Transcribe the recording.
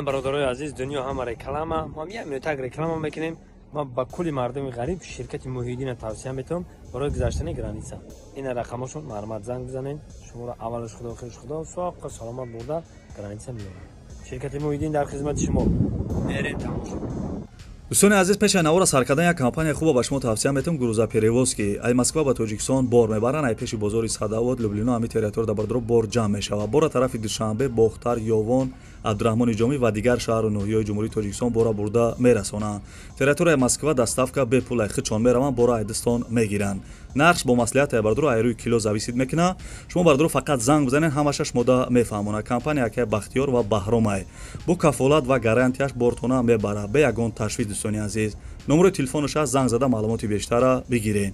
جان برادرای عزیز، دنیا هم رکلامه، ما میایم یک رکلام میکنیم. ما با کلی مردم غریب شرکت محیدین توصیه میتونم برای گذشتن گرانیسا. این رقمشون معلومات زنگ بزنین، شما را اولش خدا خیرش خدا ساق سلامت برده گرانیسا میارن. شرکت محیدین در خدمت شما. برید تماشا. دوستان عزیز، پیش نوار سر کردن یک کمپانی خوب با شما توصیه میتونم. گروزا پریووسکی ای مسکو با تاجیکستان بار میبرن، ای پیش بازار صداوت لوبلینا همی تریتور در بردرو بار جمع میشوه. بار طرف دوشنبه باختر یوون عبدالرحمن جامی و دیگر شهر و ناحیه‌های جمهوری تاجیکستان بارا برده میرسونند. تریتور مسکو دستافکا به پول خچون میروند، بارا ایدستان میگیرند. نقش با مصلحت بردرو ای روی کیلو زویسید میکنه. شما بردرو فقط زنگ بزنین، همشش مده میفهمونه. کمپانی که بختیار و بهرام ای با کفالت و گارانتیش بارتونه میبره. به یگان تشویق دوستان عزیز، نمره تلفنش زنگ زده معلومات بیشتر بگیرین.